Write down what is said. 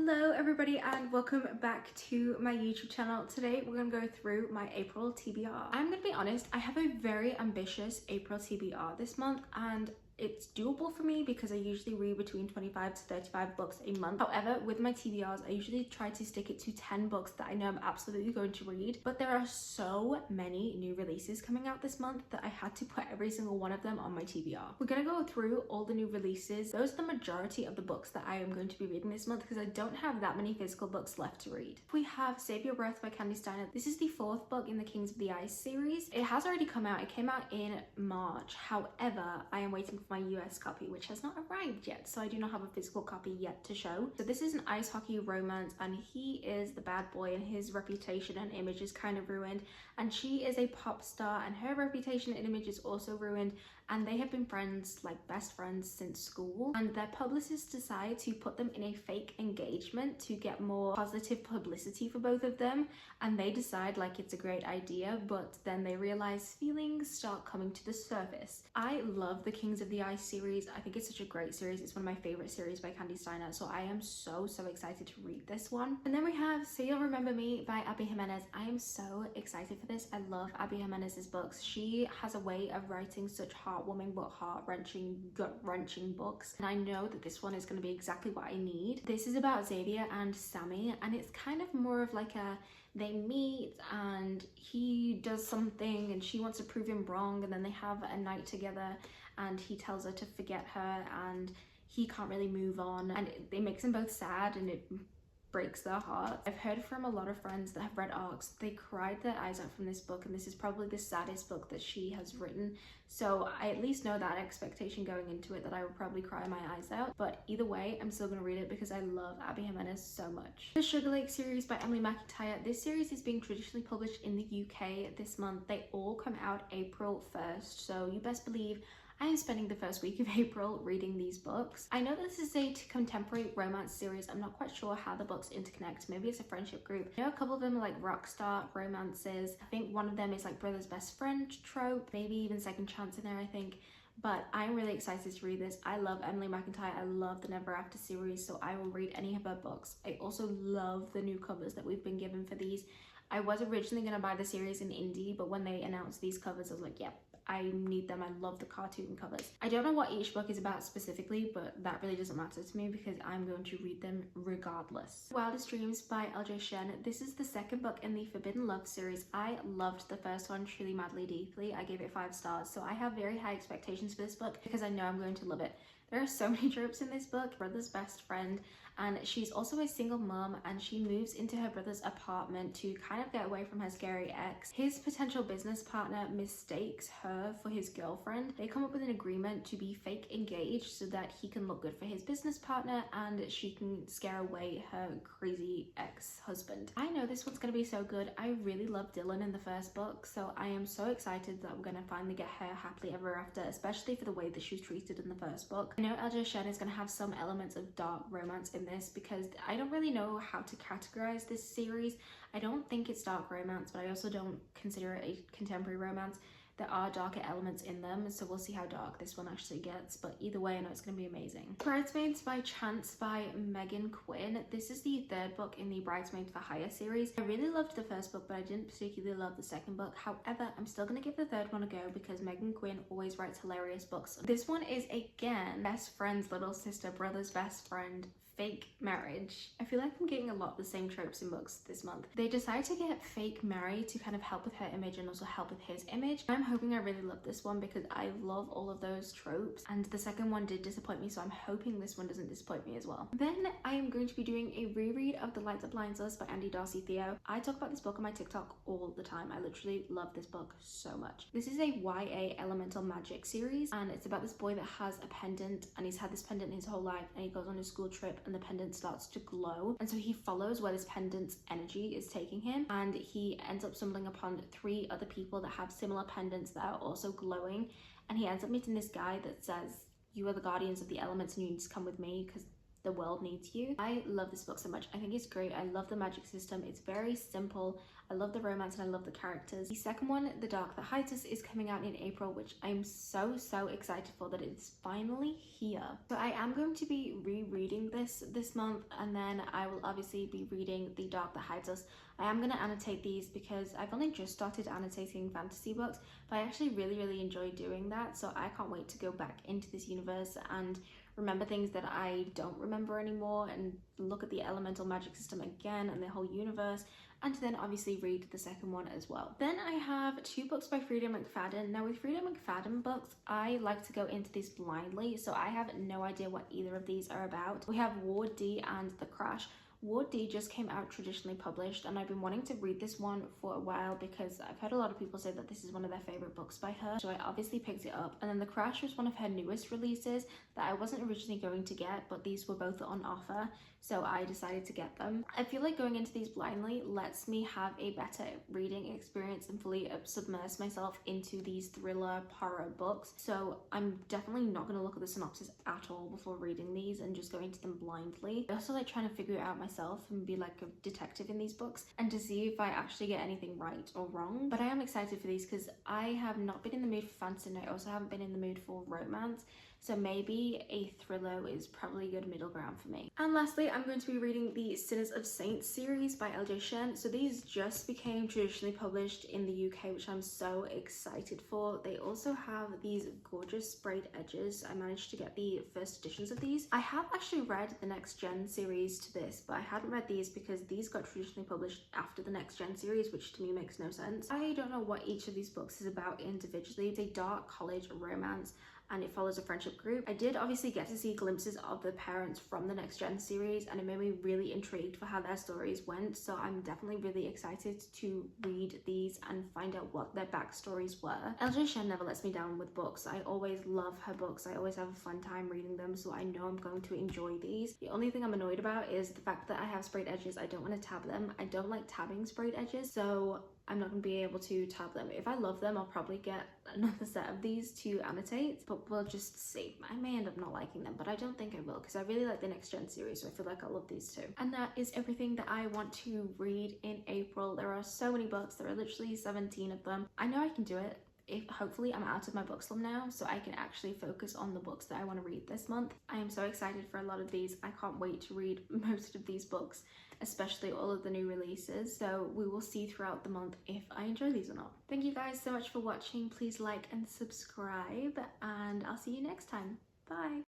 Hello everybody and welcome back to my YouTube channel. Today we're going to go through my April TBR. I'm going to be honest, I have a very ambitious April TBR this month and it's doable for me because I usually read between 25 to 35 books a month. However, with my TBRs, I usually try to stick it to 10 books that I know I'm absolutely going to read. But there are so many new releases coming out this month that I had to put every single one of them on my TBR. We're going to go through all the new releases. Those are the majority of the books that I am going to be reading this month because I don't have that many physical books left to read. We have Save Your Breath by Candy Steiner. This is the 4th book in the Kings of the Ice series. It has already come out. It came out in March. However, I am waiting for my US copy, which has not arrived yet, so I do not have a physical copy yet to show. So this is an ice hockey romance and he is the bad boy and his reputation and image is kind of ruined, and she is a pop star and her reputation and image is also ruined, and they have been friends, like best friends, since school, and their publicists decide to put them in a fake engagement to get more positive publicity for both of them, and they decide like it's a great idea, but then they realize feelings start coming to the surface. I love the Kings of the Ice series. I think it's such a great series. It's one of my favorite series by Candy Steiner, so I am so excited to read this one. And then we have So You'll Remember Me by Abby Jimenez. I am so excited for this. I love Abby Jimenez's books. She has a way of writing such heartwarming but heart-wrenching, gut-wrenching books, and I know that this one is going to be exactly what I need. This is about Xavier and Sammy, and it's kind of more of like a they meet and he does something and she wants to prove him wrong, and then they have a night together and he tells her to forget her and he can't really move on, and it makes them both sad and it breaks their hearts. I've heard from a lot of friends that have read ARCs, they cried their eyes out from this book, and this is probably the saddest book that she has written, so I at least know that expectation going into it that I would probably cry my eyes out. But either way, I'm still gonna read it because I love Abby Jimenez so much. The Sugar Lake series by Emily McIntyre. This series is being traditionally published in the UK this month. They all come out April 1st, so you best believe I am spending the first week of April reading these books. I know this is a contemporary romance series. I'm not quite sure how the books interconnect. Maybe it's a friendship group. I know a couple of them are like rock star romances. I think one of them is like brother's best friend trope, maybe even second chance in there, I think. But I'm really excited to read this. I love Emily McIntyre. I love the Never After series, so I will read any of her books. I also love the new covers that we've been given for these. I was originally going to buy the series in indie, but when they announced these covers, I was like, yep, I need them. I love the cartoon covers. I don't know what each book is about specifically, but that really doesn't matter to me because I'm going to read them regardless. Wildest Dreams by LJ Shen. This is the 2nd book in the Forbidden Love series. I loved the first one truly, madly, deeply. I gave it 5 stars, so I have very high expectations for this book because I know I'm going to love it. There are so many tropes in this book. Brother's best friend, and she's also a single mom, and she moves into her brother's apartment to kind of get away from her scary ex. His potential business partner mistakes her for his girlfriend. They come up with an agreement to be fake engaged so that he can look good for his business partner and she can scare away her crazy ex-husband. I know this one's gonna be so good. I really loved Dylan in the first book, so I am so excited that we're gonna finally get her happily ever after, especially for the way that she was treated in the first book. I know LJ Shen is gonna have some elements of dark romance in this because I don't really know how to categorize this series. I don't think it's dark romance, but I also don't consider it a contemporary romance. There are darker elements in them, so we'll see how dark this one actually gets, but either way I know it's going to be amazing. Bridesmaids by Chance by Megan Quinn. This is the 3rd book in the Bridesmaids for Hire series. I really loved the first book, but I didn't particularly love the 2nd book. However, I'm still going to give the 3rd one a go because Megan Quinn always writes hilarious books. This one is again best friend's little sister, brother's best friend, fake marriage. I feel like I'm getting a lot of the same tropes in books this month. They decide to get fake married to kind of help with her image and also help with his image. I'm hoping I really love this one because I love all of those tropes, and the 2nd one did disappoint me, so I'm hoping this one doesn't disappoint me as well. Then I am going to be doing a reread of The Light That Blinds Us by Andy Darcy Theo. I talk about this book on my TikTok all the time. I literally love this book so much. This is a YA elemental magic series, and it's about this boy that has a pendant, and he's had this pendant his whole life, and he goes on a school trip and the pendant starts to glow, and so he follows where this pendant's energy is taking him, and he ends up stumbling upon 3 other people that have similar pendants that are also glowing, and he ends up meeting this guy that says, you are the guardians of the elements and you need to come with me because The World Needs You. I love this book so much. I think it's great. I love the magic system. It's very simple. I love the romance and I love the characters. The second one, The Dark That Hides Us, is coming out in April, which I'm so excited for, that it's finally here. So I am going to be rereading this month, and then I will obviously be reading The Dark That Hides Us. I am going to annotate these because I've only just started annotating fantasy books, but I actually really enjoy doing that. So I can't wait to go back into this universe and remember things that I don't remember anymore, and look at the elemental magic system again and the whole universe, and then obviously read the second one as well. Then I have 2 books by Frida McFadden. Now with Frida McFadden books, I like to go into these blindly, so I have no idea what either of these are about. We have Ward D and The Crash. Ward D just came out traditionally published, and I've been wanting to read this one for a while because I've heard a lot of people say that this is one of their favorite books by her, so I obviously picked it up. And then The Crash was one of her newest releases that I wasn't originally going to get, but these were both on offer, so I decided to get them. I feel like going into these blindly lets me have a better reading experience and fully submerge myself into these thriller horror books. So I'm definitely not going to look at the synopsis at all before reading these and just go into them blindly. I also like trying to figure it out myself and be like a detective in these books, and to see if I actually get anything right or wrong. But I am excited for these because I have not been in the mood for fantasy, and I also haven't been in the mood for romance. So maybe a thriller is probably a good middle ground for me. And lastly, I'm going to be reading the Sinners of Saints series by LJ Shen. So these just became traditionally published in the UK, which I'm so excited for. They also have these gorgeous sprayed edges. I managed to get the first editions of these. I have actually read the Next Gen series to this, but I hadn't read these because these got traditionally published after the Next Gen series, which to me makes no sense. I don't know what each of these books is about individually. It's a dark college romance, and it follows a friendship group. I did obviously get to see glimpses of the parents from the Next Gen series, and it made me really intrigued for how their stories went, so I'm definitely really excited to read these and find out what their backstories were. LJ Shen never lets me down with books. I always love her books. I always have a fun time reading them, so I know I'm going to enjoy these. The only thing I'm annoyed about is the fact that I have sprayed edges. I don't want to tab them. I don't like tabbing sprayed edges, so I'm not going to be able to tab them. If I love them, I'll probably get another set of these to annotate, but we'll just see. I may end up not liking them, but I don't think I will because I really like the Next Gen series, so I feel like I'll love these too. And that is everything that I want to read in April. There are so many books. There are literally 17 of them. I know I can do it. Hopefully I'm out of my book slump now, so I can actually focus on the books that I want to read this month. I am so excited for a lot of these. I can't wait to read most of these books, especially all of the new releases. So we will see throughout the month if I enjoy these or not. Thank you guys so much for watching. Please like and subscribe, and I'll see you next time. Bye.